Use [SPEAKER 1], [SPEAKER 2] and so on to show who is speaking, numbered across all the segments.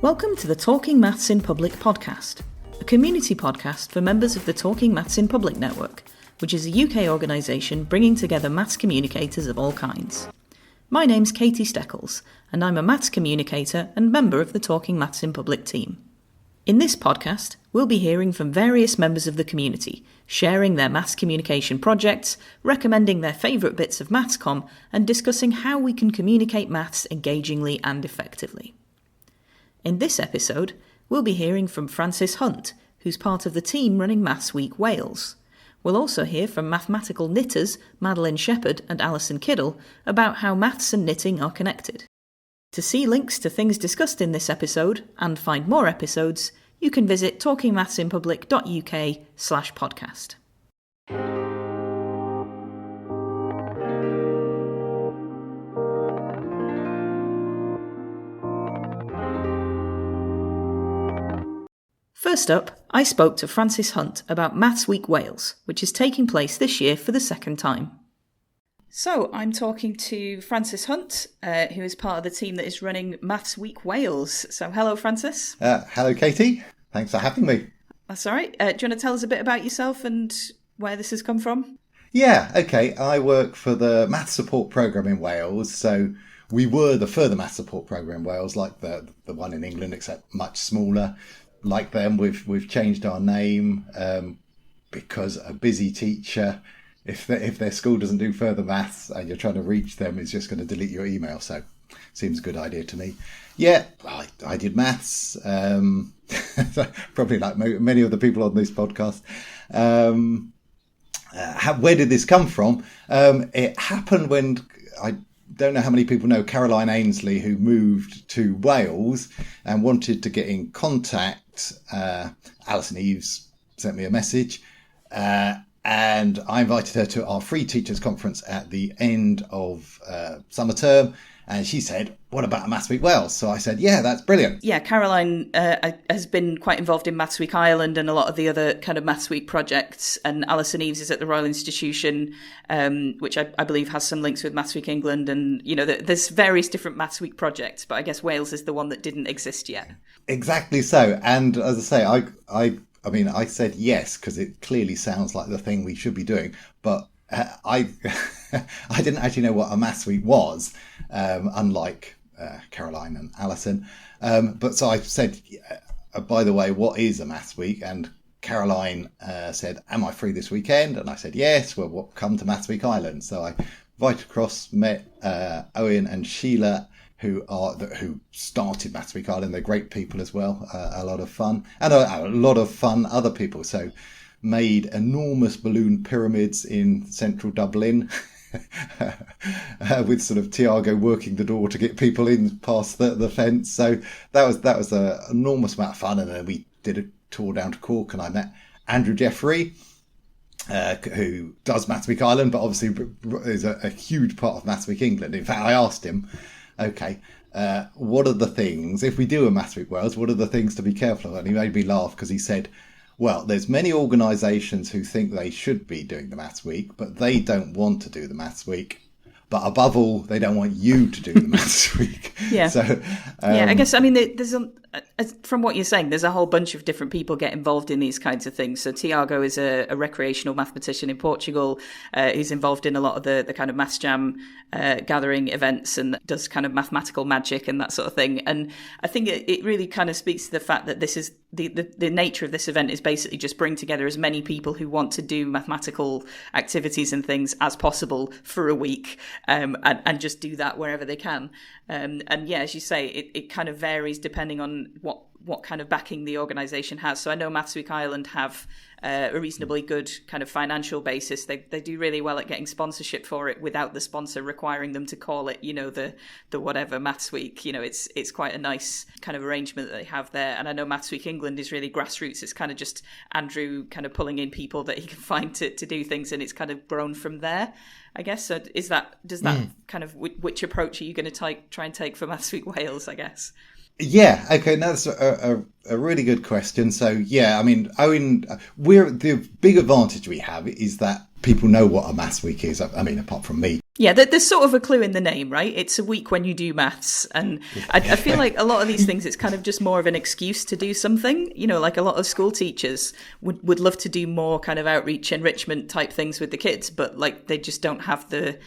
[SPEAKER 1] Welcome to the Talking Maths in Public podcast, a community podcast for members of the Talking Maths in Public network, which is a UK organisation bringing together maths communicators of all kinds. My name's Katie Steckles, and I'm a maths communicator and member of the Talking Maths in Public team. In this podcast, we'll be hearing from various members of the community, sharing their maths communication projects, recommending their favourite bits of mathscom, and discussing how we can communicate maths engagingly and effectively. In this episode, we'll be hearing from Francis Hunt, who's part of the team running Maths Week Wales. We'll also hear from mathematical knitters Madeleine and Alison Kiddle about how maths and knitting are connected. To see links to things discussed in this episode and find more episodes, you can visit talkingmathsinpublic.uk/podcast. First up, I spoke to Francis Hunt about Maths Week Wales, which is taking place this year for the second time. So I'm talking to Francis Hunt, who is part of the team that is running Maths Week Wales. So hello, Francis.
[SPEAKER 2] Hello, Katie. Thanks for having me.
[SPEAKER 1] That's all right. Do you want to tell us a bit about yourself and where this has come from?
[SPEAKER 2] Yeah, okay. I work for the Maths Support Programme in Wales. So we were the Further Maths Support Programme in Wales, like the one in England, except much smaller. Like them, we've changed our name because a busy teacher, if their school doesn't do further maths and you're trying to reach them, is just going to delete your email. So seems a good idea to me. Yeah, I did maths, probably like many of the people on this podcast. Where did this come from? It happened when I don't know how many people know Caroline Ainsley, who moved to Wales and wanted to get in contact. Alison sent me a message and I invited her to our free teachers conference at the end of summer term, and she said, what about a Maths Week Wales? So I said, yeah, that's brilliant.
[SPEAKER 1] Yeah, Caroline has been quite involved in Maths Week Ireland and a lot of the other kind of Maths Week projects, and Alison Eves is at the Royal Institution, which I believe has some links with Maths Week England, and you know, there's various different Maths Week projects, but I guess Wales is the one that didn't exist yet.
[SPEAKER 2] Exactly so. And as I say, I mean, I said yes because it clearly sounds like the thing we should be doing, but I didn't actually know what a Maths Week was, unlike Caroline and Alison. But so I said, by the way, what is a Maths Week? And Caroline said, am I free this weekend? And I said, yes, well, come to Maths Week Ireland. So I invited across, met Owen and Sheila, who started Maths Week Ireland. They're great people as well, a lot of fun. And a lot of fun other people. So made enormous balloon pyramids in central Dublin with sort of Tiago working the door to get people in past the fence. So that was an enormous amount of fun. And then we did a tour down to Cork and I met Andrew Jeffrey, who does Maths Week Ireland, but obviously is a huge part of Maths Week England. In fact, I asked him, okay, what are the things, if we do a Maths Week Wales, what are the things to be careful of? And he made me laugh because he said, well, there's many organisations who think they should be doing the Maths Week, but they don't want to do the Maths Week. But above all, they don't want you to do the Maths Week.
[SPEAKER 1] Yeah. So, yeah, I guess, I mean, there's from what you're saying, there's a whole bunch of different people get involved in these kinds of things. So Tiago is a recreational mathematician in Portugal who's involved in a lot of the kind of Maths Jam gathering events and does kind of mathematical magic and that sort of thing. And I think it really kind of speaks to the fact that this is the nature of this event is basically just bring together as many people who want to do mathematical activities and things as possible for a week, and just do that wherever they can. And yeah, as you say, it kind of varies depending on what kind of backing the organisation has. So I know Maths Week Ireland have a reasonably good kind of financial basis. They do really well at getting sponsorship for it without the sponsor requiring them to call it, you know, the whatever Maths Week. You know, it's quite a nice kind of arrangement that they have there. And I know Maths Week England is really grassroots. It's kind of just Andrew kind of pulling in people that he can find to do things, and it's kind of grown from there, I guess. So does that kind of, which approach are you going to try and take for Maths Week Wales, I guess?
[SPEAKER 2] Yeah, okay, no, that's a really good question. So, yeah, I mean, Owen, the big advantage we have is that people know what a Maths Week is. I mean, apart from me,
[SPEAKER 1] Yeah, there's sort of a clue in the name, right? It's a week when you do maths. And I feel like a lot of these things, it's kind of just more of an excuse to do something. You know, like a lot of school teachers would love to do more kind of outreach, enrichment type things with the kids, but like they just don't have the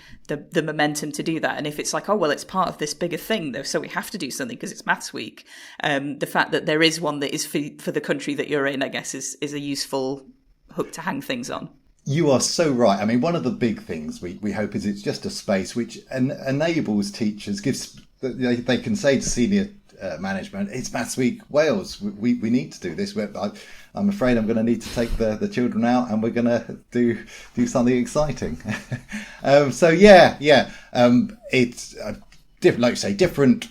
[SPEAKER 1] momentum to do that. And if it's like, oh, well, it's part of this bigger thing, though, so we have to do something because it's Maths Week. The fact that there is one that is for the country that you're in, I guess, is a useful hook to hang things on.
[SPEAKER 2] You are so right. I mean, one of the big things we hope is it's just a space which enables teachers, they can say to senior management, it's Maths Week Wales, we need to do this. I'm afraid I'm going to need to take the children out and we're going to do something exciting. It's different, like you say, different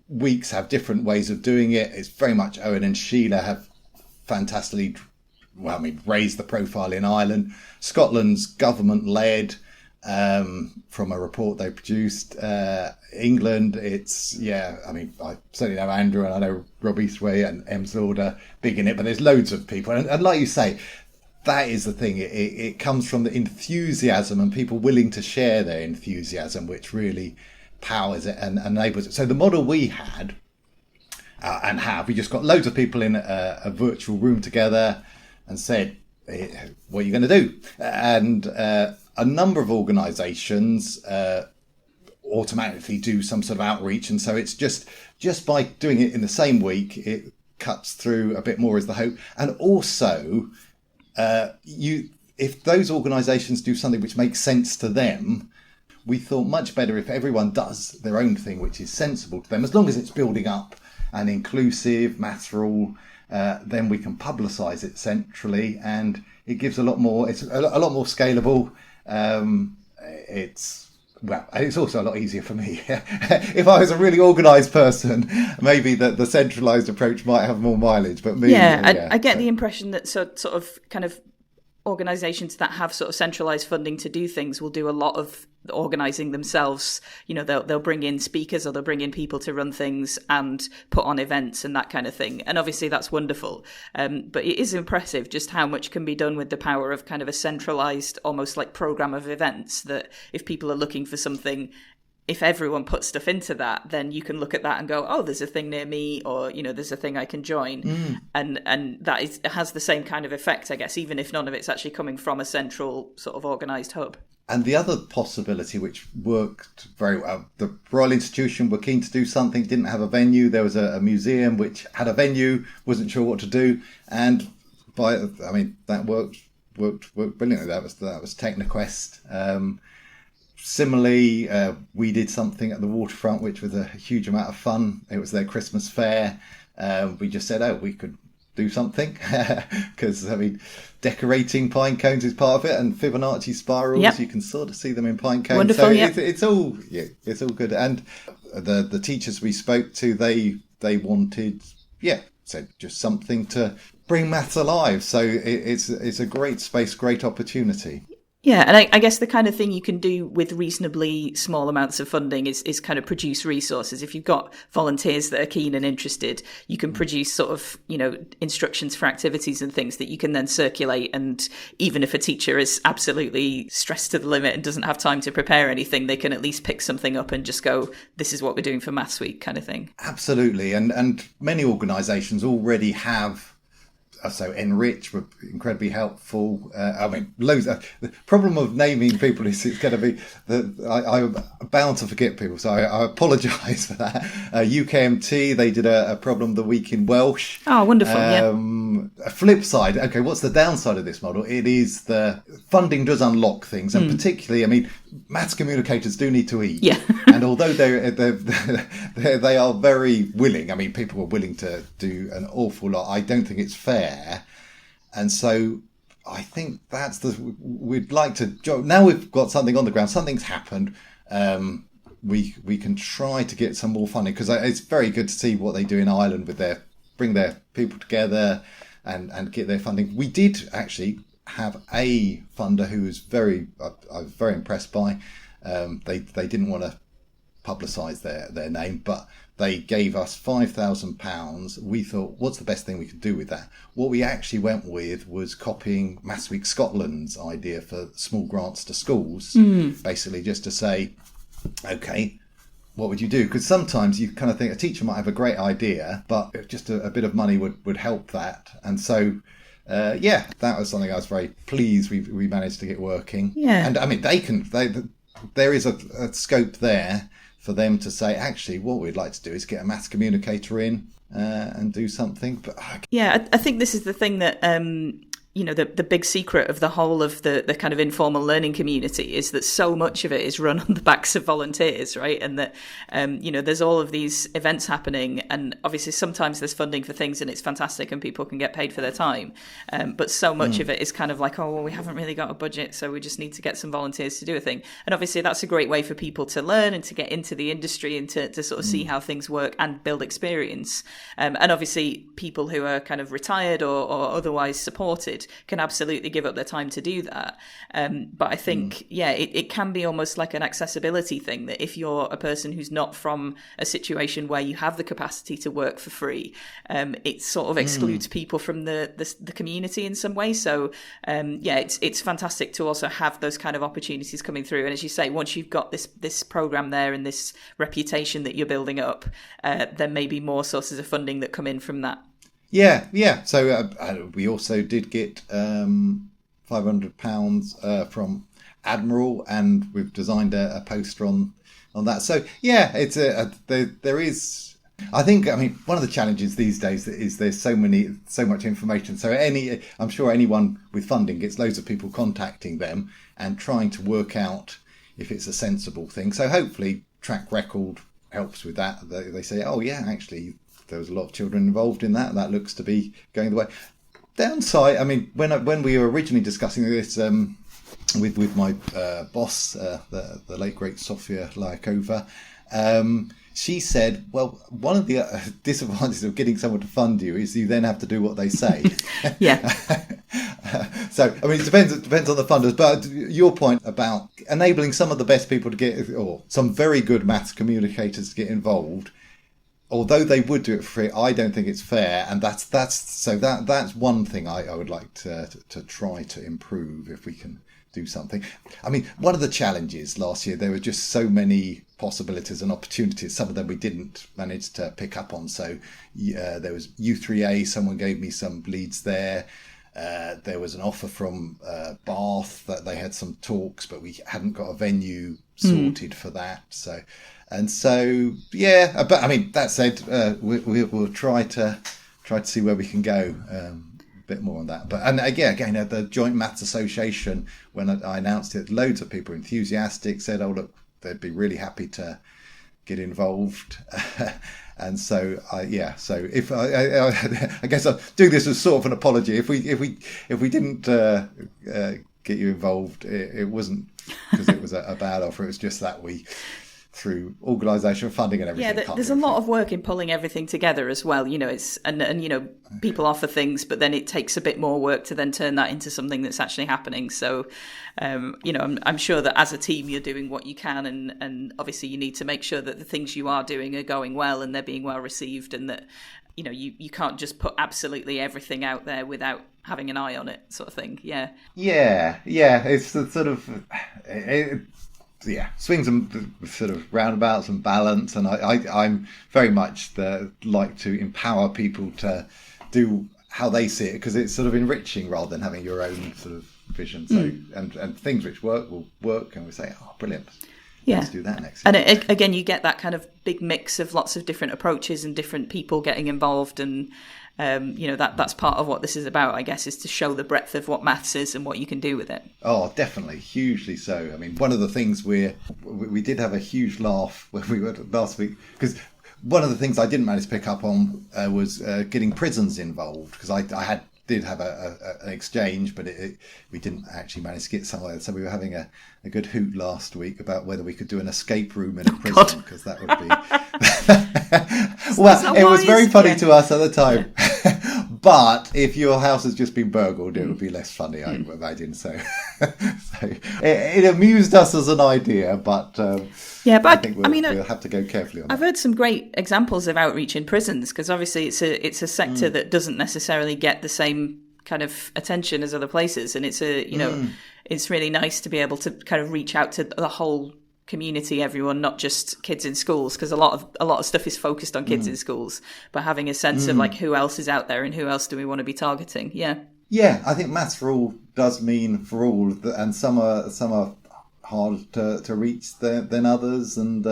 [SPEAKER 2] weeks have different ways of doing it. It's very much Owen and Sheila have fantastically raised the profile in Ireland. Scotland's government-led, from a report they produced. England, I certainly know Andrew and I know Rob Eastway and Emsland are big in it, but there's loads of people. And like you say, that is the thing. It comes from the enthusiasm and people willing to share their enthusiasm, which really powers it and enables it. So the model we had we just got loads of people in a virtual room together and said, what are you going to do? And a number of organisations automatically do some sort of outreach. And so it's just by doing it in the same week, it cuts through a bit more is the hope. And also, if those organisations do something which makes sense to them, we thought much better if everyone does their own thing, which is sensible to them, as long as it's building up and inclusive, maths for all, then we can publicise it centrally, and it gives a lot more. It's a lot more scalable. It's also a lot easier for me. If I was a really organised person, maybe the centralised approach might have more mileage. But me,
[SPEAKER 1] I get the impression that sort of kind of organisations that have sort of centralised funding to do things will do a lot of organising themselves. You know, they'll bring in speakers or they'll bring in people to run things and put on events and that kind of thing. And obviously that's wonderful. But it is impressive just how much can be done with the power of kind of a centralised, almost like programme of events, that if people are looking for something, if everyone puts stuff into that, then you can look at that and go, oh, there's a thing near me, or, you know, there's a thing I can join. And that has the same kind of effect, I guess, even if none of it's actually coming from a central sort of organised hub.
[SPEAKER 2] And the other possibility which worked very well, the Royal Institution were keen to do something, didn't have a venue. There was a museum which had a venue, wasn't sure what to do. And that worked brilliantly. That was TechnoQuest. Similarly, we did something at the waterfront, which was a huge amount of fun. It was their Christmas fair. We just said, we could do something because, decorating pine cones is part of it, and Fibonacci spirals, you can sort of see them in pine cones.
[SPEAKER 1] Wonderful,
[SPEAKER 2] it's all good. And the teachers we spoke to, they wanted, so just something to bring maths alive. So it's a great space, great opportunity.
[SPEAKER 1] Yeah, and I guess the kind of thing you can do with reasonably small amounts of funding is kind of produce resources. If you've got volunteers that are keen and interested, you can produce sort of, instructions for activities and things that you can then circulate. And even if a teacher is absolutely stressed to the limit and doesn't have time to prepare anything, they can at least pick something up and just go, this is what we're doing for Maths Week kind of thing.
[SPEAKER 2] Absolutely. And many organisations already have. So Enrich were incredibly helpful. Loads. The problem of naming people is it's going to be I'm bound to forget people, so I apologise for that. UKMT, they did a problem of the week in Welsh.
[SPEAKER 1] Oh, wonderful!
[SPEAKER 2] A flip side. Okay, what's the downside of this model? It is the funding does unlock things, and particularly, maths communicators do need to eat.
[SPEAKER 1] Yeah.
[SPEAKER 2] And although they are very willing, people are willing to do an awful lot. I don't think it's fair. And so I think we'd like to, now we've got something on the ground, something's happened, we can try to get some more funding, because it's very good to see what they do in Ireland with bring their people together and get their funding. We did actually have a funder who was I was very impressed by. They didn't want to publicise their name, but they gave us £5,000. We thought, what's the best thing we could do with that? What we actually went with was copying Maths Week Scotland's idea for small grants to schools, basically just to say, okay, what would you do? Because sometimes you kind of think a teacher might have a great idea, but just a bit of money would help that. And so, that was something I was very pleased we managed to get working.
[SPEAKER 1] Yeah.
[SPEAKER 2] And I mean, there is a scope there for them to say, actually, what we'd like to do is get a maths communicator in and do something. But
[SPEAKER 1] I think this is the thing that the big secret of the whole of the kind of informal learning community is that so much of it is run on the backs of volunteers, right? And that, there's all of these events happening, and obviously sometimes there's funding for things and it's fantastic and people can get paid for their time. But so much of it is kind of like, oh, well, we haven't really got a budget, so we just need to get some volunteers to do a thing. And obviously that's a great way for people to learn and to get into the industry and to sort of see how things work and build experience. And obviously people who are kind of retired or otherwise supported can absolutely give up their time to do that. But I think, it can be almost like an accessibility thing, that if you're a person who's not from a situation where you have the capacity to work for free, it sort of excludes people from the community in some way. So, it's fantastic to also have those kind of opportunities coming through. And as you say, once you've got this program there and this reputation that you're building up, there may be more sources of funding that come in from that.
[SPEAKER 2] Yeah. So we also did get £500 from Admiral, and we've designed a poster on that. So it's there is. I think, one of the challenges these days is there's so much information. So I'm sure anyone with funding gets loads of people contacting them and trying to work out if it's a sensible thing. So hopefully Track Record helps with that. They say, oh yeah, actually, there was a lot of children involved in that. That looks to be going the way. Downside, when we were originally discussing this with my boss, the late great Sofia Lyakova, she said, well, one of the disadvantages of getting someone to fund you is you then have to do what they say.
[SPEAKER 1] Yeah.
[SPEAKER 2] So, it depends on the funders. But your point about enabling some of the best people to get, or some very good maths communicators to get involved, although they would do it for free, I don't think it's fair, and that's one thing I would like to try to improve if we can do something. One of the challenges last year, there were just so many possibilities and opportunities. Some of them we didn't manage to pick up on. So there was U3A. Someone gave me some leads there. There was an offer from Bath that they had some talks, but we hadn't got a venue sorted for that. So. And so, but that said, we'll try to see where we can go. A bit more on that. But again, at the Joint Maths Association, when I announced it, loads of people were enthusiastic, said, "Oh look, they'd be really happy to get involved." And so, So if I guess I'll do this as sort of an apology. If we didn't get you involved, it wasn't because it was a bad offer. It was just that we, through organisation, funding and everything.
[SPEAKER 1] Yeah, there's a lot of work in pulling everything together as well. It's and people offer things, but then it takes a bit more work to then turn that into something that's actually happening. So, I'm sure that as a team you're doing what you can, and obviously you need to make sure that the things you are doing are going well and they're being well received, and that you can't just put absolutely everything out there without having an eye on it, sort of thing. Yeah.
[SPEAKER 2] It's the sort of. Swings and sort of roundabouts and balance, and I'm very much like to empower people to do how they see it, because it's sort of enriching rather than having your own sort of vision. So and things which work will work, and we say, oh, brilliant.
[SPEAKER 1] Yeah.
[SPEAKER 2] Let's do that next.
[SPEAKER 1] And again, you get that kind of big mix of lots of different approaches and different people getting involved, and that's part of what this is about, I guess, is to show the breadth of what maths is and what you can do with it.
[SPEAKER 2] Oh, definitely, hugely so. One of the things we did have a huge laugh when we were last week, because one of the things I didn't manage to pick up on was getting prisons involved, because I did have an exchange, but we didn't actually manage to get somewhere. So we were having a good hoot last week about whether we could do an escape room in a prison, because that would be... Well, it was very funny to us at the time. But if your house has just been burgled, it would be less funny, I imagine. So, it amused us as an idea, but
[SPEAKER 1] yeah, but
[SPEAKER 2] I think we'll have to go carefully on that.
[SPEAKER 1] I've heard some great examples of outreach in prisons, because obviously it's a sector that doesn't necessarily get the same kind of attention as other places, and it's it's really nice to be able to kind of reach out to the whole community, everyone, not just kids in schools, because a lot of stuff is focused on kids in schools, but having a sense of like who else is out there and who else do we want to be targeting. Yeah,
[SPEAKER 2] I think maths for all does mean for all, and some are hard to reach than others, and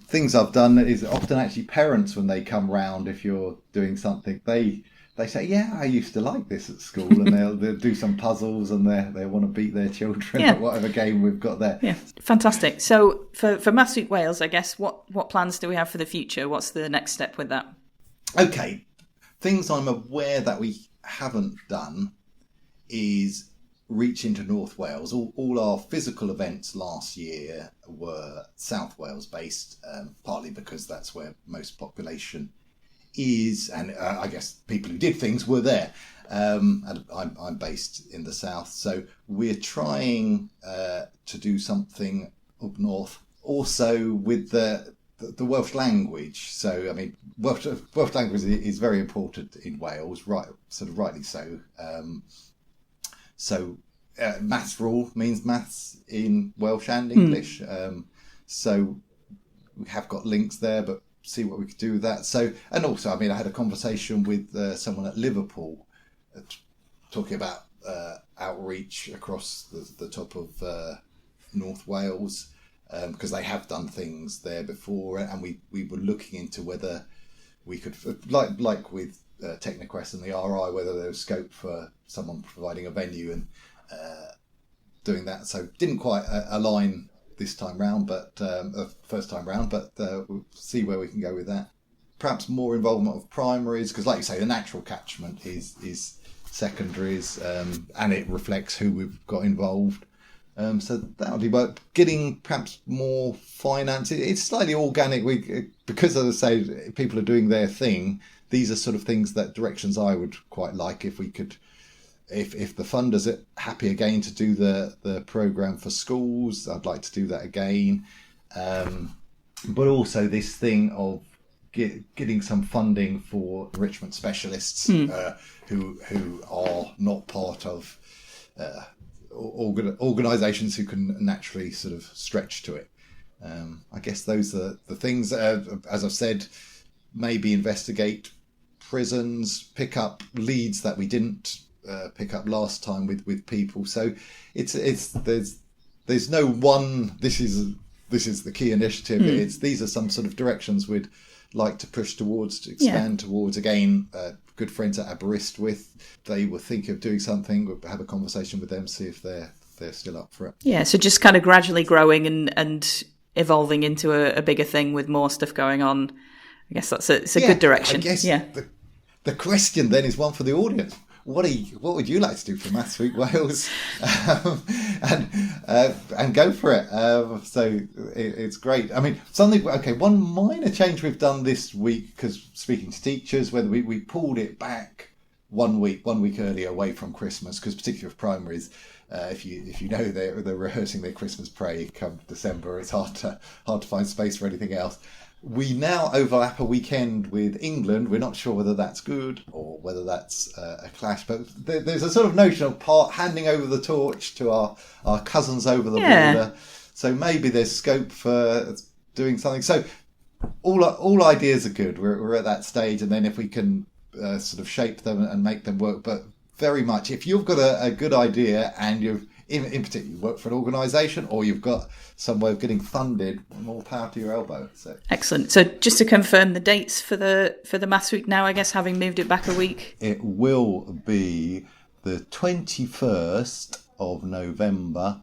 [SPEAKER 2] things I've done is often actually parents, when they come round, if you're doing something, they say, yeah, I used to like this at school, and they'll do some puzzles, and they want to beat their children at whatever game we've got there.
[SPEAKER 1] Yeah, fantastic. So for Maths Week Wales, I guess, what plans do we have for the future? What's the next step with that?
[SPEAKER 2] Okay, things I'm aware that we haven't done is reach into North Wales. All our physical events last year were South Wales based, partly because that's where most population is, and I guess people who did things were there. And I'm based in the south, so we're trying to do something up north, also with the Welsh language. So I mean, Welsh language is very important in Wales, right? Sort of rightly so. Maths for all means maths in Welsh and English. So we have got links there, but see what we could do with that. So, and also, I mean, I had a conversation with someone at Liverpool talking about outreach across the top of North Wales, because they have done things there before, and we were looking into whether we could, like with Technoquest and the RI, whether there was scope for someone providing a venue and doing that. So didn't quite align this time round, but first time round, but we'll see where we can go with that. Perhaps more involvement of primaries, because like you say, the natural catchment is secondaries, and it reflects who we've got involved. So that would be about getting perhaps more finance. It's slightly organic, because as I say, people are doing their thing. These are sort of things, that directions I would quite like if we could. If the funders are happy again to do the programme for schools, I'd like to do that again. But also this thing of getting some funding for enrichment specialists who are not part of organisations who can naturally sort of stretch to it. I guess those are the things, as I've said, maybe investigate prisons, pick up leads that we didn't pick up last time with people. So there's no one, this is the key initiative. These are some sort of directions we'd like to push towards, to expand towards. Again, good friends at Aberystwyth, they were thinking of doing something. We'll have a conversation with them, see if they're still up for it. Yeah,
[SPEAKER 1] so just kind of gradually growing and evolving into a bigger thing with more stuff going on. I guess it's a good direction.
[SPEAKER 2] I guess the question then is one for the audience. What would you like to do for Maths Week Wales? And go for it. So it's great. I mean, one minor change we've done this week, because speaking to teachers, whether we pulled it back one week earlier away from Christmas, because particularly with primaries, if you know they're rehearsing their Christmas parade come December, it's hard to find space for anything else. We now overlap a weekend with England. We're not sure whether that's good or whether that's a clash, but there's a sort of notion of handing over the torch to our cousins over the border. So maybe there's scope for doing something. So all ideas are good. We're at that stage, and then if we can sort of shape them and make them work. But very much, if you've got a good idea and you've in particular you work for an organisation or you've got some way of getting funded, more power to your elbow. So
[SPEAKER 1] excellent. So just to confirm the dates for the Maths Week now, I guess, having moved it back a week.
[SPEAKER 2] It will be the 21st of November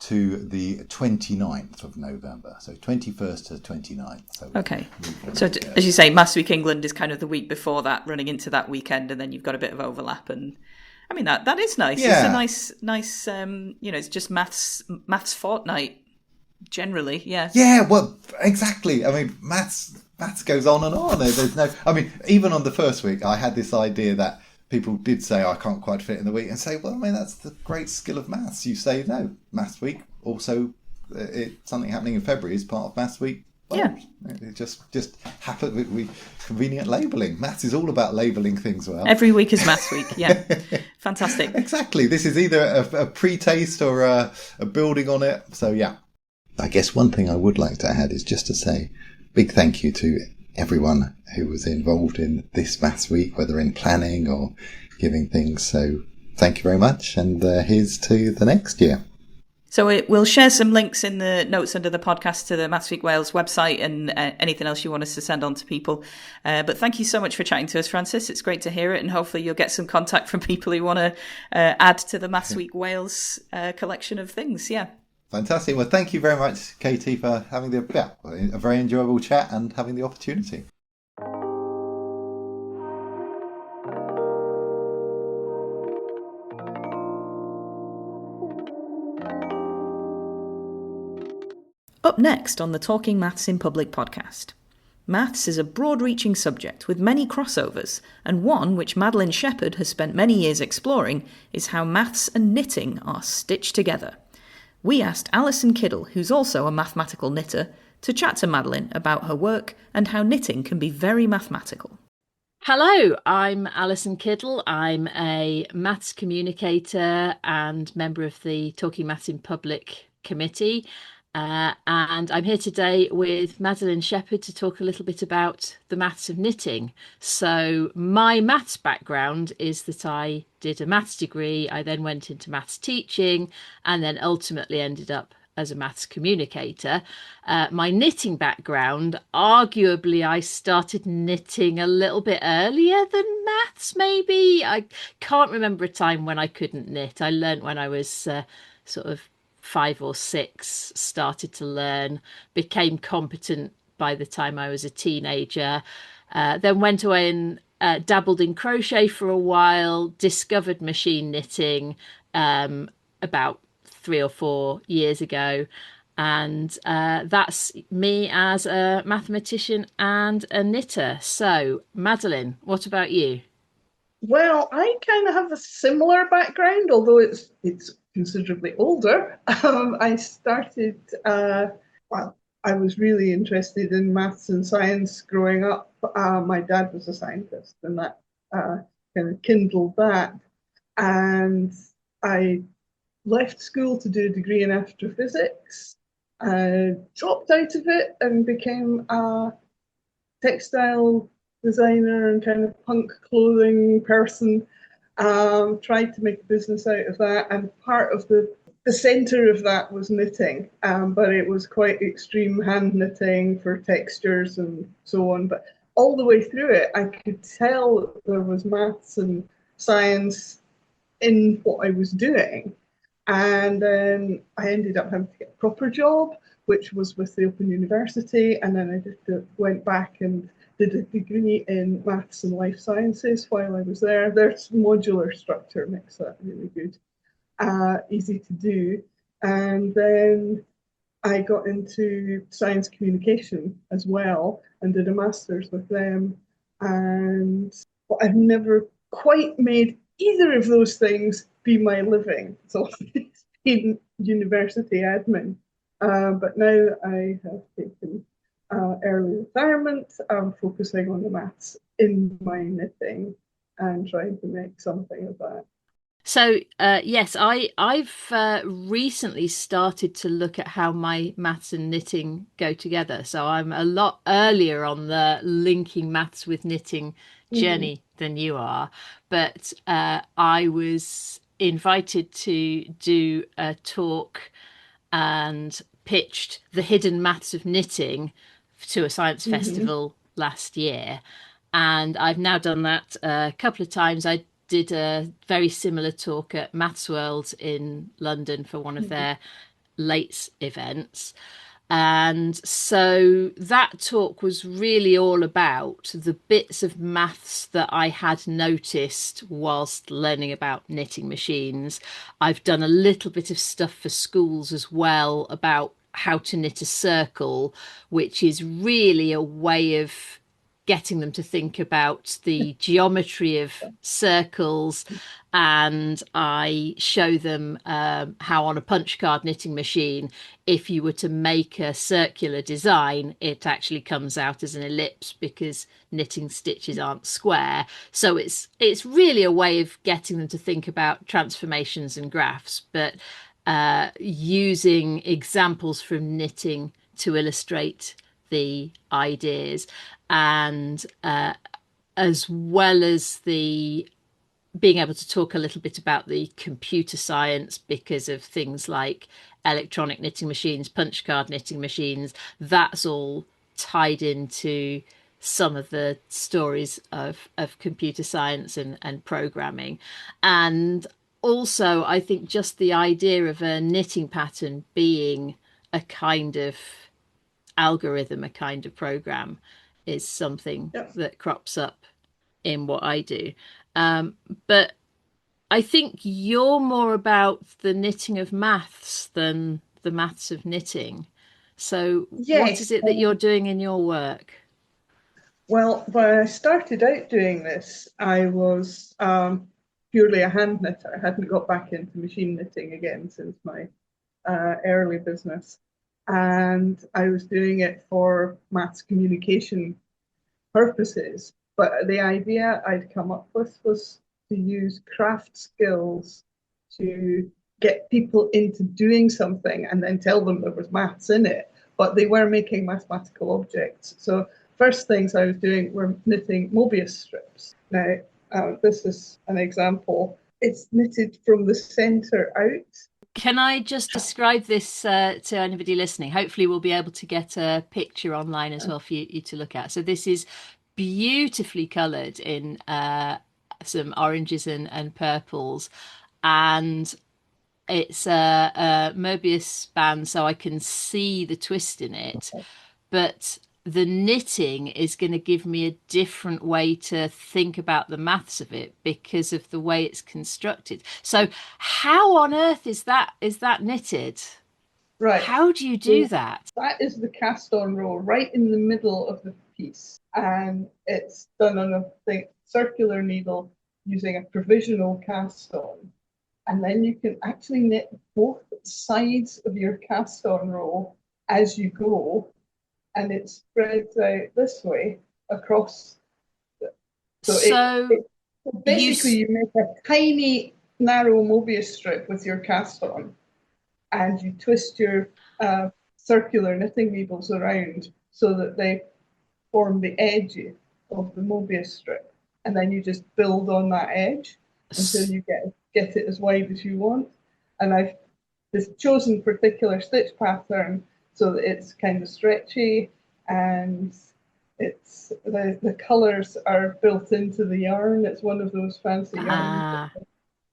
[SPEAKER 2] to the 29th of November. So 21st to 29th. So
[SPEAKER 1] okay. So as you say, Maths Week England is kind of the week before that, running into that weekend, and then you've got a bit of overlap. And I mean, that is nice. Yeah. It's a nice it's just maths fortnight generally. Yeah.
[SPEAKER 2] Yeah, well, exactly. I mean, maths goes on and on. There's no, I mean, even on the first week, I had this idea that people did say I can't quite fit in the week, and say, well, I mean, that's the great skill of maths. You say no, maths week. Also, something happening in February is part of maths week. Well,
[SPEAKER 1] Yeah.
[SPEAKER 2] it just happened. We convenient labelling. Maths is all about labelling things well.
[SPEAKER 1] Every week is maths week. Yeah. Fantastic.
[SPEAKER 2] Exactly. This is either a pre-taste or a building on it. So yeah. I guess one thing I would like to add is just to say big thank you to everyone who was involved in this Maths Week, whether in planning or giving things. So thank you very much, and here's to the next year.
[SPEAKER 1] So we'll share some links in the notes under the podcast to the Maths Week Wales website and anything else you want us to send on to people. But thank you so much for chatting to us, Francis. It's great to hear it, and hopefully you'll get some contact from people who want to add to the Maths Week Wales collection of things. Yeah.
[SPEAKER 2] Fantastic. Well, thank you very much, Katie, for having a very enjoyable chat and having the opportunity.
[SPEAKER 1] Up next on the Talking Maths in Public podcast. Maths is a broad-reaching subject with many crossovers, and one which Madeleine Shepherd has spent many years exploring is how maths and knitting are stitched together. We asked Alison Kiddle, who's also a mathematical knitter, to chat to Madeleine about her work and how knitting can be very mathematical.
[SPEAKER 3] Hello, I'm Alison Kiddle. I'm a maths communicator and member of the Talking Maths in Public committee. And I'm here today with Madeleine Shepherd to talk a little bit about the maths of knitting. So my maths background is that I did a maths degree. I then went into maths teaching and then ultimately ended up as a maths communicator. My knitting background, arguably I started knitting a little bit earlier than maths, maybe. I can't remember a time when I couldn't knit. I learnt when I was sort of 5 or 6, started to learn, became competent by the time I was a teenager, then went away and dabbled in crochet for a while, discovered machine knitting about 3 or 4 years ago. And that's me as a mathematician and a knitter. So, Madeleine, what about you?
[SPEAKER 4] Well, I kind of have a similar background, although it's considerably older. I started, I was really interested in maths and science growing up. My dad was a scientist, and that kind of kindled that. And I left school to do a degree in astrophysics, dropped out of it and became a textile designer and kind of punk clothing person. Tried to make a business out of that, and part of the center of that was knitting, but it was quite extreme hand knitting for textures and so on. But all the way through it, I could tell that there was maths and science in what I was doing. And then I ended up having to get a proper job, which was with the Open University, and then I went back and did a degree in maths and life sciences while I was there. Their modular structure makes that really good, easy to do. And then I got into science communication as well and did a master's with them. And I've never quite made either of those things be my living. So it's been university admin. But now I have taken early retirement. I'm focusing on the maths in my knitting and trying to make something of that.
[SPEAKER 3] So yes, I've recently started to look at how my maths and knitting go together. So I'm a lot earlier on the linking maths with knitting journey than you are. But I was invited to do a talk and pitched the hidden maths of knitting to a science festival last year. And I've now done that a couple of times. I did a very similar talk at Maths World in London for one of their late events. And so that talk was really all about the bits of maths that I had noticed whilst learning about knitting machines. I've done a little bit of stuff for schools as well about how to knit a circle, which is really a way of getting them to think about the geometry of circles, and I show them how on a punch card knitting machine, if you were to make a circular design, it actually comes out as an ellipse because knitting stitches aren't square. So it's really a way of getting them to think about transformations and graphs, but using examples from knitting to illustrate the ideas, and as well as the being able to talk a little bit about the computer science because of things like electronic knitting machines, punch card knitting machines. That's all tied into some of the stories of computer science and programming. And also, I think just the idea of a knitting pattern being a kind of algorithm, a kind of program, is something that crops up in what I do. But I think you're more about the knitting of maths than the maths of knitting. So, what is
[SPEAKER 4] Yes.
[SPEAKER 3] it that you're doing in your work?
[SPEAKER 4] Well, when I started out doing this, I was purely a hand knitter. I hadn't got back into machine knitting again since my early business. And I was doing it for maths communication purposes. But the idea I'd come up with was to use craft skills to get people into doing something and then tell them there was maths in it, but they were making mathematical objects. So first things I was doing were knitting Mobius strips. Now, this is an example. It's knitted from the center out.
[SPEAKER 3] Can I just describe this to anybody listening? Hopefully, we'll be able to get a picture online as well for you to look at. So this is beautifully coloured in some oranges and purples, and it's a Mobius band, so I can see the twist in it. But the knitting is going to give me a different way to think about the maths of it because of the way it's constructed. So how on earth is that knitted?
[SPEAKER 4] Right.
[SPEAKER 3] How do you do that?
[SPEAKER 4] That is the cast on row right in the middle of the piece. And it's done on a circular needle using a provisional cast on. And then you can actually knit both sides of your cast on row as you go. And it spreads out this way across. So basically you make a tiny narrow Mobius strip with your cast on, and you twist your circular knitting needles around so that they form the edge of the Mobius strip. And then you just build on that edge until you get it as wide as you want. And I've chosen particular stitch pattern so that it's kind of stretchy, and it's the colours are built into the yarn. It's one of those fancy yarns,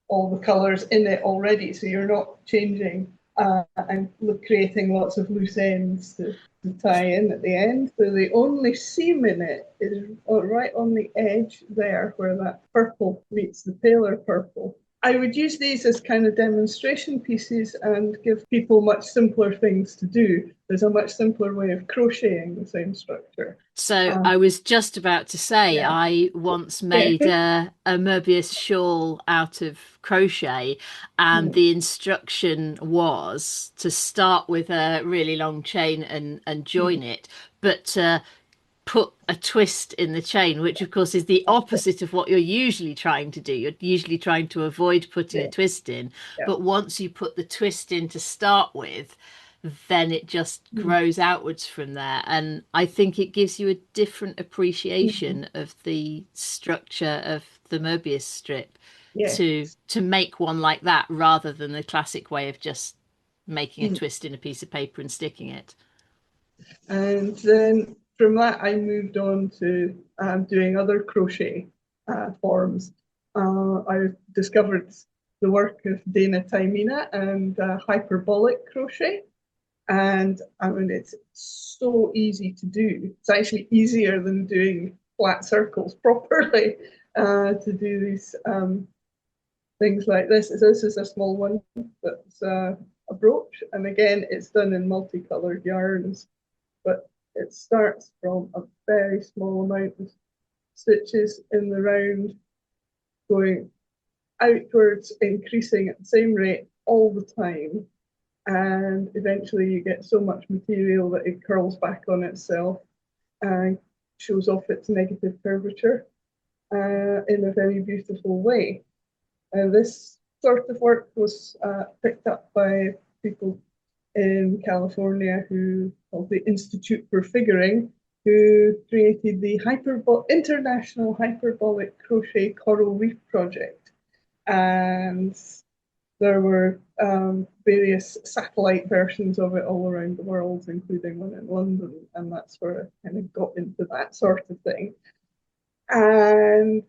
[SPEAKER 4] all the colours in it already, so you're not changing and creating lots of loose ends to tie in at the end. So the only seam in it is right on the edge there where that purple meets the paler purple. I would use these as kind of demonstration pieces and give people much simpler things to do. There's a much simpler way of crocheting the same structure.
[SPEAKER 3] So I was just about to say, I once made a Mobius shawl out of crochet, and the instruction was to start with a really long chain and join it, but put a twist in the chain, which of course is the opposite of what you're usually trying to do. You're usually trying to avoid putting a twist in, but once you put the twist in to start with, then it just grows outwards from there. And I think it gives you a different appreciation of the structure of the Mobius strip to make one like that, rather than the classic way of just making a twist in a piece of paper and sticking it.
[SPEAKER 4] And then from that, I moved on to doing other crochet forms. I discovered the work of Dana Taimina and hyperbolic crochet. And I mean, it's so easy to do. It's actually easier than doing flat circles properly to do these things like this. So this is a small one that's a brooch. And again, it's done in multicolored yarns. But It starts from a very small amount of stitches in the round, going outwards, increasing at the same rate all the time. And eventually you get so much material that it curls back on itself and shows off its negative curvature in a very beautiful way. And this sort of work was picked up by people in California who called the Institute for Figuring, who created the International Hyperbolic Crochet Coral Reef Project. And there were various satellite versions of it all around the world, including one in London, and that's where I kind of got into that sort of thing. And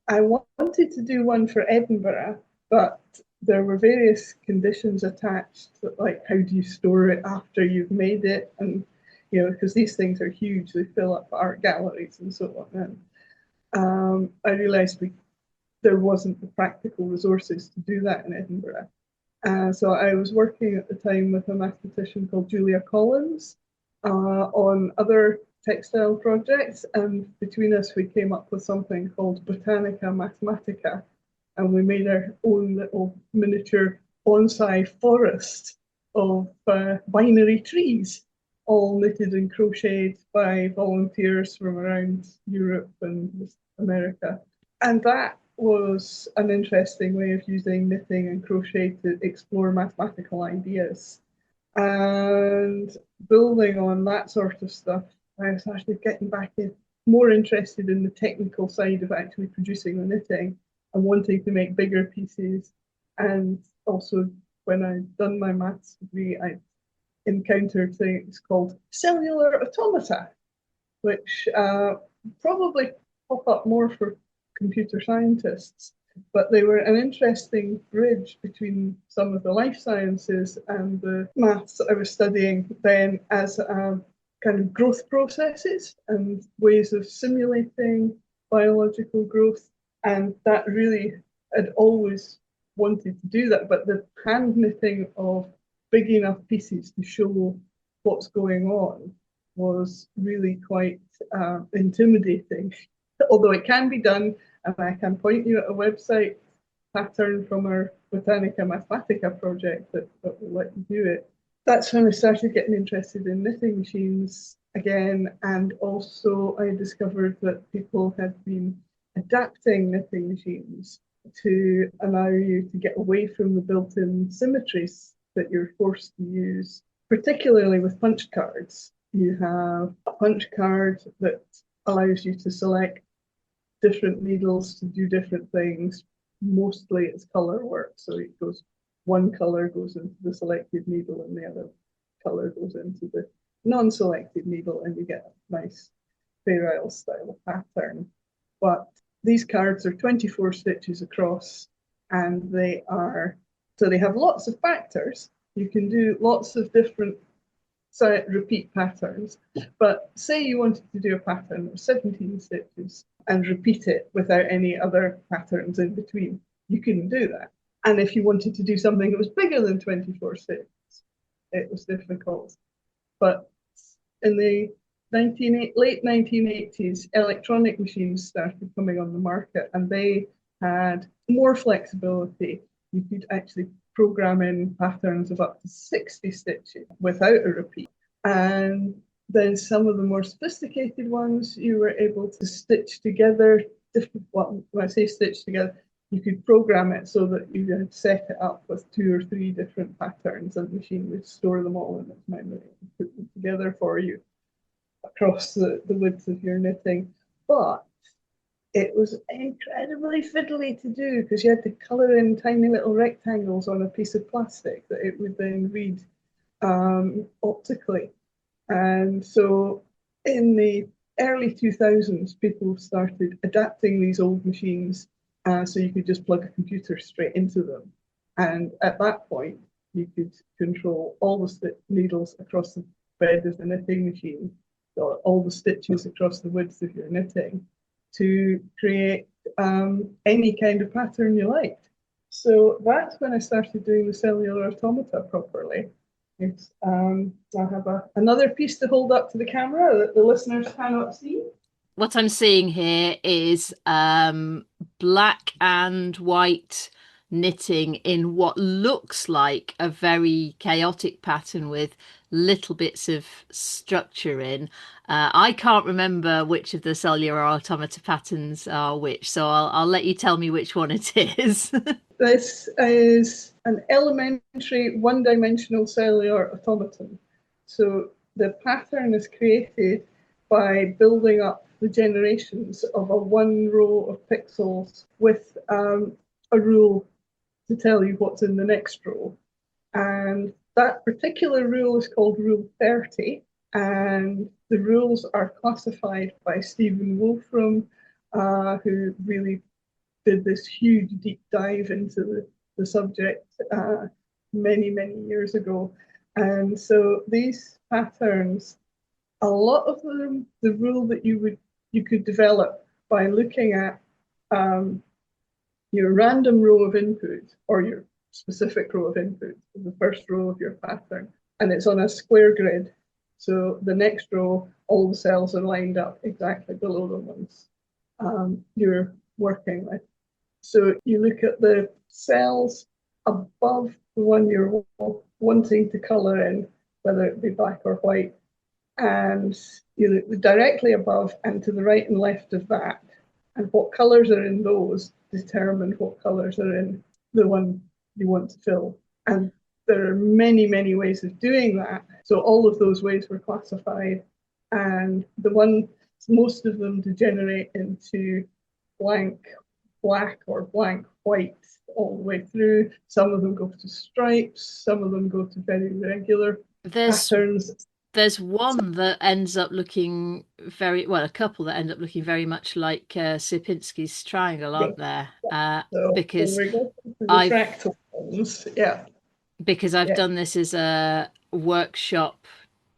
[SPEAKER 4] I wanted to do one for Edinburgh, but there were various conditions attached, like how do you store it after you've made it, and because these things are huge, they fill up art galleries and so on. And I realised there wasn't the practical resources to do that in Edinburgh. So I was working at the time with a mathematician called Julia Collins on other textile projects, and between us we came up with something called Botanica Mathematica, and we made our own little miniature bonsai forest of binary trees, all knitted and crocheted by volunteers from around Europe and America. And that was an interesting way of using knitting and crochet to explore mathematical ideas. And building on that sort of stuff, I was actually getting back in, more interested in the technical side of actually producing the knitting and wanting to make bigger pieces. And also, when I'd done my maths degree, I encountered things called cellular automata, which probably pop up more for computer scientists, but they were an interesting bridge between some of the life sciences and the maths that I was studying then, as kind of growth processes and ways of simulating biological growth. And that really, I'd always wanted to do that, but the hand knitting of big enough pieces to show what's going on was really quite intimidating. Although it can be done, and I can point you at a website pattern from our Botanica Mathematica project that will let you do it. That's when I started getting interested in knitting machines again, and also I discovered that people had been adapting knitting machines to allow you to get away from the built-in symmetries that you're forced to use, particularly with punch cards. You have a punch card that allows you to select different needles to do different things. Mostly it's color work, so it goes, one color goes into the selected needle and the other color goes into the non-selected needle, and you get a nice Fair Isle style pattern. But these cards are 24 stitches across, and they have lots of factors. You can do lots of different repeat patterns, but say you wanted to do a pattern of 17 stitches and repeat it without any other patterns in between, you couldn't do that. And if you wanted to do something that was bigger than 24 stitches, it was difficult. But in the late 1980s, electronic machines started coming on the market, and they had more flexibility. You could actually program in patterns of up to 60 stitches without a repeat. And then some of the more sophisticated ones, you were able to stitch together different, well, when I say stitch together, you could program it so that you could set it up with 2 or 3 different patterns, and the machine would store them all in its memory and put them together for you across the width of your knitting. But it was incredibly fiddly to do, because you had to colour in tiny little rectangles on a piece of plastic that it would then read optically. And so in the early 2000s, people started adapting these old machines so you could just plug a computer straight into them. And at that point, you could control all the needles across the bed of the knitting machine, or all the stitches across the width of your knitting, to create any kind of pattern you liked. So that's when I started doing the cellular automata properly. Yes. I have another piece to hold up to the camera that the listeners cannot see.
[SPEAKER 3] What I'm seeing here is black and white knitting in what looks like a very chaotic pattern with little bits of structure in. I can't remember which of the cellular automata patterns are which, so I'll let you tell me which one it is.
[SPEAKER 4] This is an elementary one-dimensional cellular automaton. So the pattern is created by building up the generations of a one row of pixels with a rule to tell you what's in the next row. And that particular rule is called Rule 30. And the rules are classified by Stephen Wolfram, who really did this huge deep dive into the subject many, many years ago. And so these patterns, a lot of them, the rule that you could develop by looking at your random row of input or your specific row of input, the first row of your pattern, and it's on a square grid. So the next row, all the cells are lined up exactly below the ones you're working with. So you look at the cells above the one you're wanting to colour in, whether it be black or white, and you look directly above and to the right and left of that, and what colours are in those determine what colours are in the one you want to fill. And there are many, many ways of doing that. So all of those ways were classified, and most of them degenerate into blank black or blank white all the way through. Some of them go to stripes, some of them go to very regular patterns.
[SPEAKER 3] There's one that ends up looking a couple that end up looking very much like Sierpinski's triangle, aren't there? Because
[SPEAKER 4] fractal ones.
[SPEAKER 3] Because I've done this as a workshop,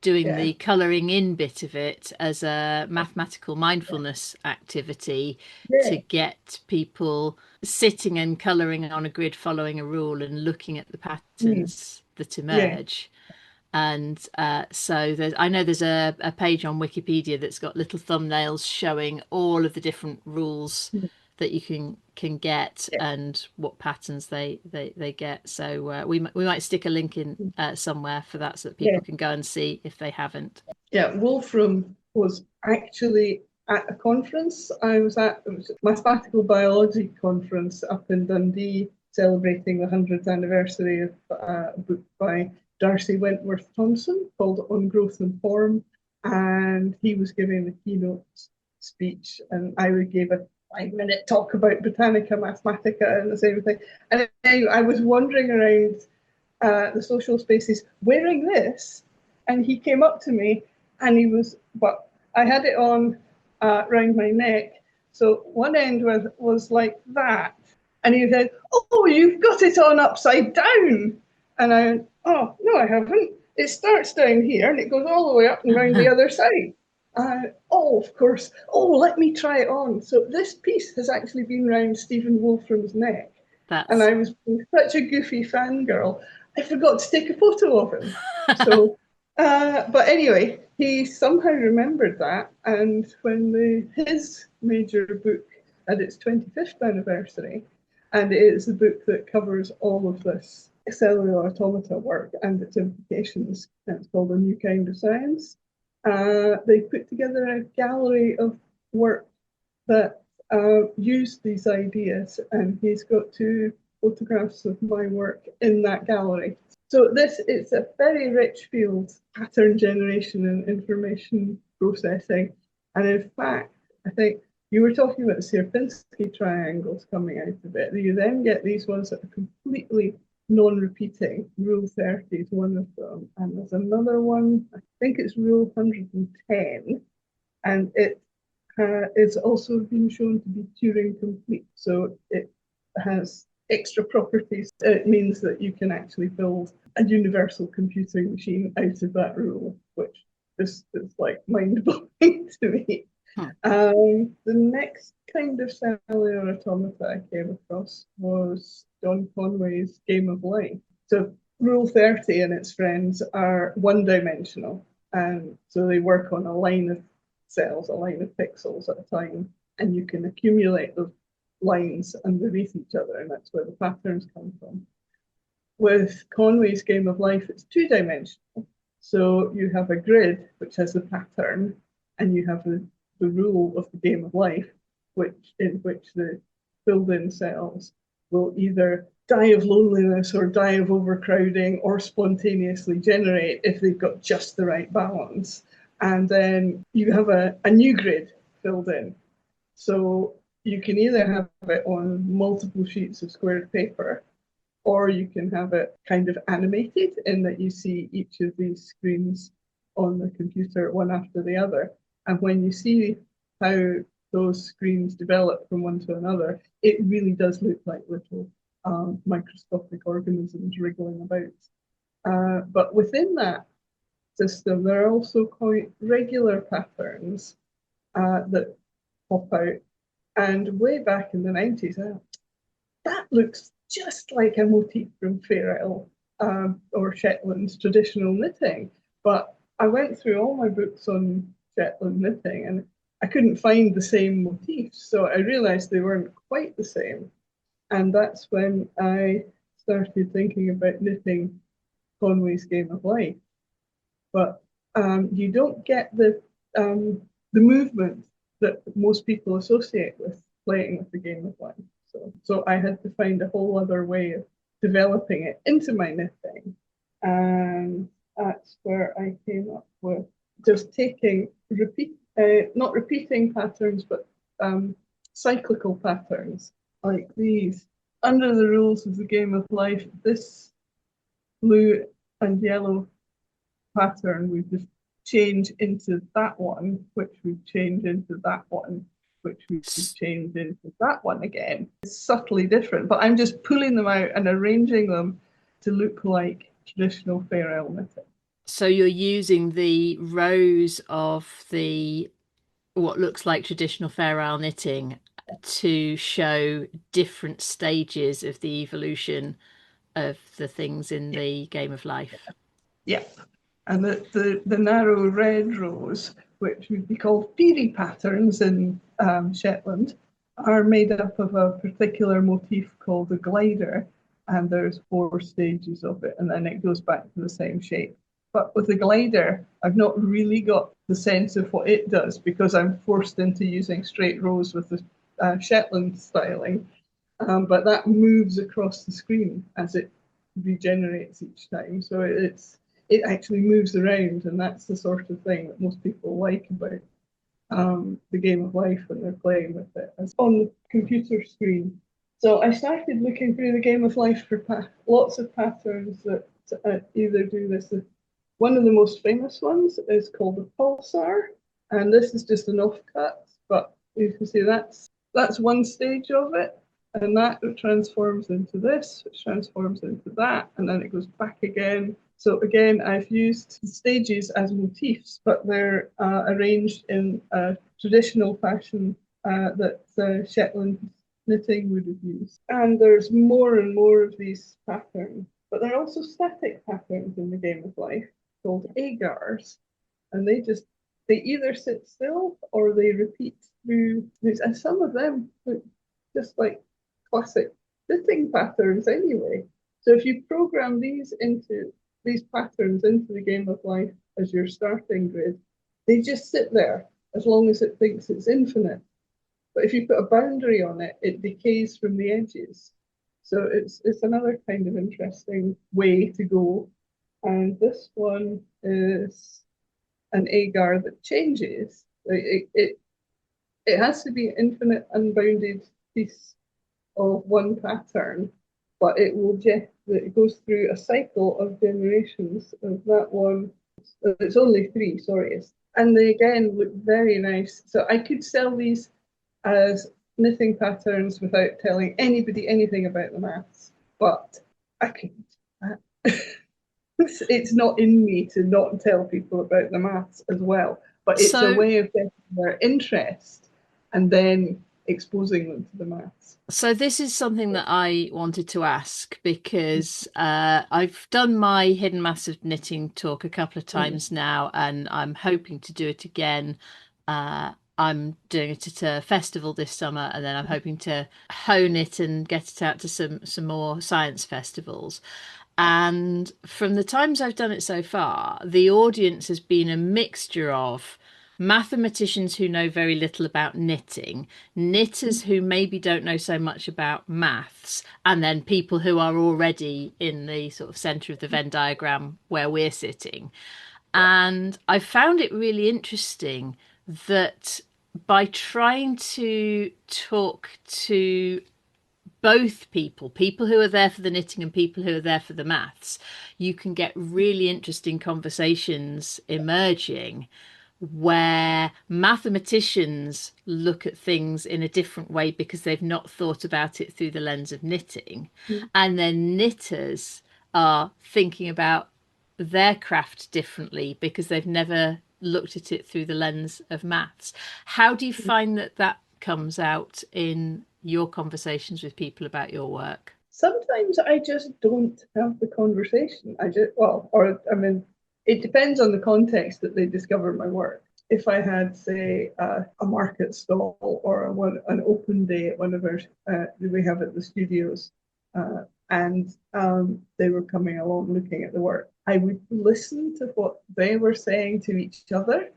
[SPEAKER 3] doing the colouring in bit of it as a mathematical mindfulness activity to get people sitting and colouring on a grid, following a rule and looking at the patterns that emerge. And so I know there's a page on Wikipedia that's got little thumbnails showing all of the different rules that you can get and what patterns they get. So we might stick a link in somewhere for that so that people can go and see if they haven't.
[SPEAKER 4] Yeah, Wolfram was actually at a conference I was at. It was a mathematical biology conference up in Dundee, celebrating the 100th anniversary of a book by Darcy Wentworth Thompson called On Growth and Form, and he was giving the keynote speech, and I gave a 5-minute talk about Britannica Mathematica and the same thing. And I was wandering around the social spaces wearing this, and he came up to me, and I had it on around my neck, so one end was like that, and he said, "Oh, you've got it on upside down." And I went, "Oh, no, I haven't. It starts down here and it goes all the way up and round the other side." Oh, of course. Oh, let me try it on. So this piece has actually been round Stephen Wolfram's neck. And I was such a goofy fangirl, I forgot to take a photo of him. So, but anyway, he somehow remembered that. And when his major book had its 25th anniversary, and it is a book that covers all of this cellular automata work and its implications. It's called A New Kind of Science. They put together a gallery of work that used these ideas, and he's got 2 photographs of my work in that gallery. So it's a very rich field, pattern generation and information processing. And in fact, I think you were talking about the Sierpinski triangles coming out of it. You then get these ones that are completely non-repeating. Rule 30 is one of them. And there's another one, I think it's Rule 110. And it is also been shown to be Turing complete. So it has extra properties. It means that you can actually build a universal computing machine out of that rule, which is like mind-blowing to me. The next kind of cellular automata I came across was John Conway's Game of Life. So Rule 30 and its friends are one-dimensional, and so they work on a line of cells, a line of pixels at a time, and you can accumulate those lines underneath each other, and that's where the patterns come from. With Conway's Game of Life, it's two-dimensional. So you have a grid, which has the pattern, and you have the rule of the Game of Life, in which the filled-in cells will either die of loneliness or die of overcrowding or spontaneously generate if they've got just the right balance. And then you have a new grid filled in. So you can either have it on multiple sheets of squared paper, or you can have it kind of animated in that you see each of these screens on the computer one after the other. And when you see how those screens develop from one to another, it really does look like little microscopic organisms wriggling about. But within that system, there are also quite regular patterns that pop out. And way back in the 90s, that looks just like a motif from Fair Isle or Shetland's traditional knitting. But I went through all my books on Shetland knitting and I couldn't find the same motifs. So I realized they weren't quite the same. And that's when I started thinking about knitting Conway's Game of Life. But you don't get the movement that most people associate with playing with the Game of Life. So I had to find a whole other way of developing it into my knitting. And that's where I came up with just taking not repeating patterns, but cyclical patterns like these. Under the rules of the Game of Life, this blue and yellow pattern we just change into that one, which we change into that one, which we change into that one again. It's subtly different, but I'm just pulling them out and arranging them to look like traditional Fair Isle knitting.
[SPEAKER 3] So you're using the rows of what looks like traditional Fair Isle knitting to show different stages of the evolution of the things in the Game of Life.
[SPEAKER 4] Yeah. And the narrow red rows, which would be called Peary patterns in Shetland, are made up of a particular motif called a glider, and there's 4 stages of it, and then it goes back to the same shape. But with the glider, I've not really got the sense of what it does because I'm forced into using straight rows with the Shetland styling, but that moves across the screen as it regenerates each time. So it actually moves around, and that's the sort of thing that most people like about the Game of Life when they're playing with it. It's on the computer screen. So I started looking through the Game of Life for lots of patterns that either do this. One of the most famous ones is called the pulsar, and this is just an offcut, but you can see that's one stage of it, and that transforms into this, which transforms into that, and then it goes back again. So again, I've used stages as motifs, but they're arranged in a traditional fashion that Shetland knitting would have used. And there's more and more of these patterns, but there are also static patterns in the Game of Life called agars, and they either sit still or they repeat through these, and some of them look just like classic knitting patterns anyway. So if you program these patterns into the Game of Life as your starting grid, they just sit there as long as it thinks it's infinite. But if you put a boundary on it, it decays from the edges. So it's another kind of interesting way to go. And this one is an agar that changes. It has to be an infinite, unbounded piece of one pattern, but it goes through a cycle of generations of that one. It's only 3, sorry. And they again look very nice. So I could sell these as knitting patterns without telling anybody anything about the maths, but I couldn't do that. It's not in me to not tell people about the maths as well, but it's a way of getting their interest and then exposing them to the maths.
[SPEAKER 3] So this is something that I wanted to ask because I've done my hidden maths of knitting talk a couple of times now, and I'm hoping to do it again. I'm doing it at a festival this summer, and then I'm hoping to hone it and get it out to some more science festivals. And from the times I've done it so far, the audience has been a mixture of mathematicians who know very little about knitting, knitters who maybe don't know so much about maths, and then people who are already in the sort of centre of the Venn diagram where we're sitting. And I found it really interesting that by trying to talk to both people who are there for the knitting and people who are there for the maths, you can get really interesting conversations emerging where mathematicians look at things in a different way because they've not thought about it through the lens of knitting. And then knitters are thinking about their craft differently because they've never looked at it through the lens of maths. How do you find that comes out in your conversations with people about your work?
[SPEAKER 4] Sometimes I just don't have the conversation. It depends on the context that they discover my work. If I had, say, a market stall or an open day at one of our that we have at the studios, and they were coming along looking at the work, I would listen to what they were saying to each other.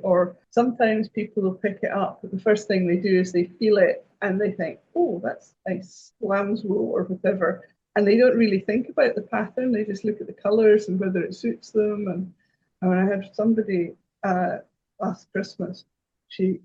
[SPEAKER 4] Or sometimes people will pick it up. The first thing they do is they feel it and they think, oh, that's nice lamb's wool or whatever. And they don't really think about the pattern. They just look at the colours and whether it suits them. And I had somebody last Christmas, she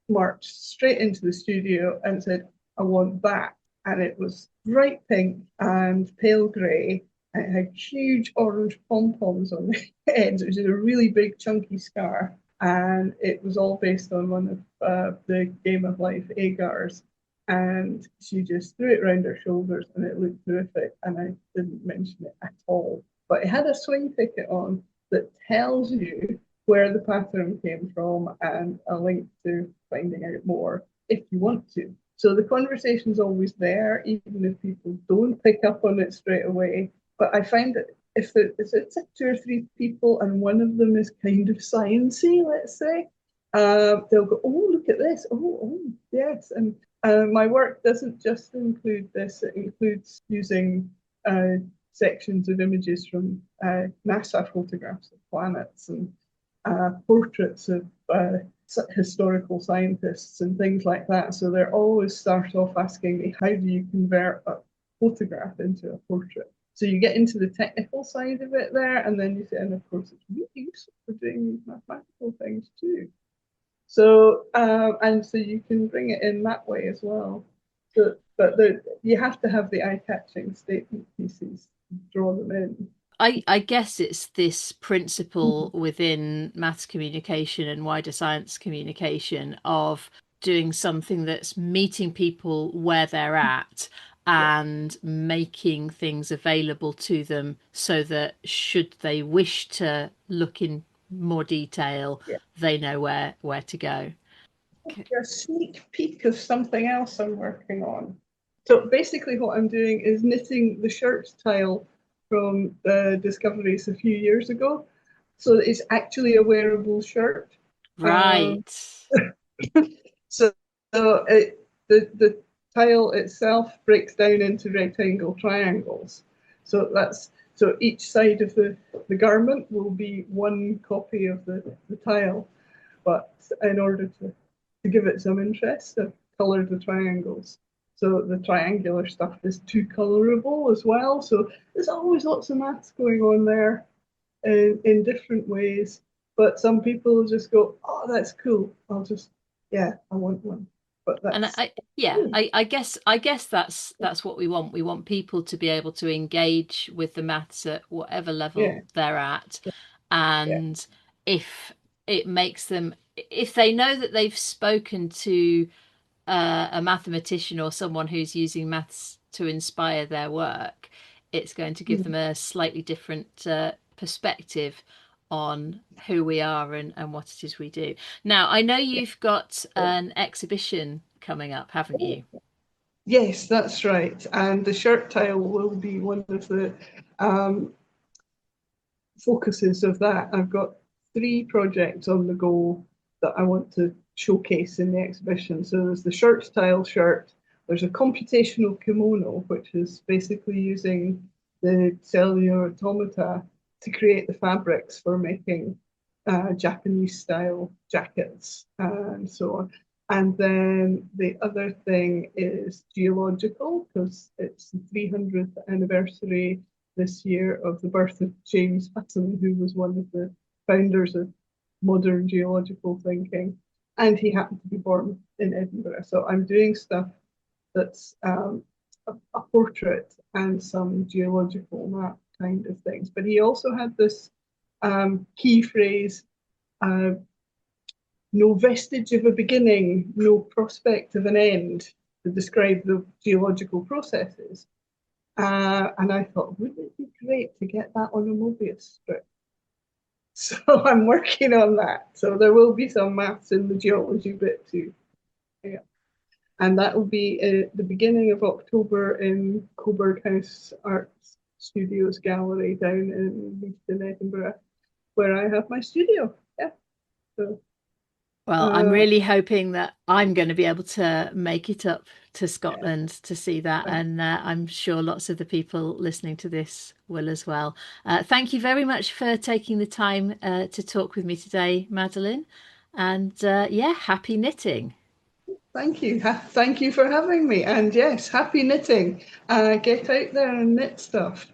[SPEAKER 4] marched straight into the studio and said, I want that. And it was bright pink and pale grey. And it had huge orange pom-poms on the ends. It was a really big chunky scarf. And it was all based on one of the Game of Life Agars. And she just threw it around her shoulders and it looked terrific. And I didn't mention it at all. But it had a swing ticket on that tells you where the pattern came from and a link to finding out more if you want to. So the conversation's always there, even if people don't pick up on it straight away. But I find that if it's two or three people and one of them is kind of sciencey, let's say, they'll go, oh, look at this. Oh, yes. And my work doesn't just include this. It includes using sections of images from NASA photographs of planets and portraits of historical scientists and things like that. So they always start off asking me, how do you convert a photograph into a portrait? So you get into the technical side of it there, and then you say, and of course, it's really useful for doing mathematical things too. So, and so you can bring it in that way as well. So, but you have to have the eye-catching statement pieces to draw them in.
[SPEAKER 3] I guess it's this principle within maths communication and wider science communication of doing something that's meeting people where they're at and making things available to them so that should they wish to look in more detail, they know where to go.
[SPEAKER 4] A sneak peek of something else I'm working on. So basically what I'm doing is knitting the shirt tile from the discoveries a few years ago. So it's actually a wearable shirt.
[SPEAKER 3] Right.
[SPEAKER 4] So the tile itself breaks down into rectangle triangles. So each side of the garment will be one copy of the tile. But in order to give it some interest, I've coloured the triangles. So the triangular stuff is too colourable as well. So there's always lots of maths going on there in different ways. But some people just go, oh, that's cool. I want one. But that's,
[SPEAKER 3] and I guess that's what we want. We want people to be able to engage with the maths at whatever level they're at. And if it makes them, if they know that they've spoken to a mathematician or someone who's using maths to inspire their work, it's going to give them a slightly different perspective on who we are and what it is we do. Now, I know you've got an exhibition coming up, haven't you?
[SPEAKER 4] Yes, that's right. And the shirt tile will be one of the focuses of that. I've got 3 projects on the go that I want to showcase in the exhibition. So there's the shirt style shirt, there's a computational kimono, which is basically using the cellular automata to create the fabrics for making Japanese style jackets and so on. And then the other thing is geological, because it's the 300th anniversary this year of the birth of James Hutton, who was one of the founders of modern geological thinking. And he happened to be born in Edinburgh. So I'm doing stuff that's a portrait and some geological map kind of things. But he also had this key phrase, no vestige of a beginning, no prospect of an end, to describe the geological processes. And I thought, wouldn't it be great to get that on a Mobius strip? So I'm working on that. So there will be some maths in the geology bit too. Yeah. And that will be at the beginning of October in Coburg House Arts Studios Gallery down in Leeds, Edinburgh, where I have my studio. Yeah. So,
[SPEAKER 3] well, I'm really hoping that I'm going to be able to make it up to Scotland to see that. And I'm sure lots of the people listening to this will as well. Thank you very much for taking the time to talk with me today, Madeleine. And happy knitting.
[SPEAKER 4] Thank you. Thank you for having me. And yes, happy knitting. Get out there and knit stuff.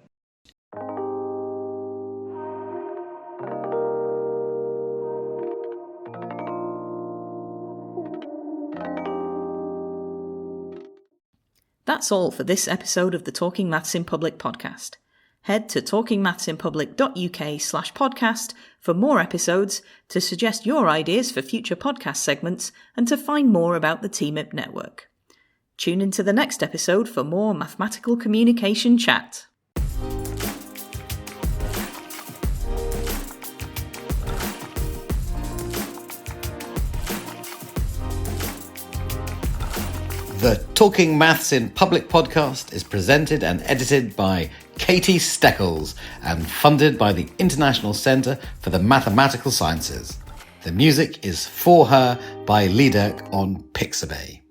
[SPEAKER 1] That's all for this episode of the Talking Maths in Public podcast. Head to talkingmathsinpublic.uk/podcast for more episodes, to suggest your ideas for future podcast segments, and to find more about the TMIP network. Tune into the next episode for more mathematical communication chat.
[SPEAKER 5] The Talking Maths in Public podcast is presented and edited by Katie Steckles and funded by the International Centre for the Mathematical Sciences. The music is For Her by Liederk on Pixabay.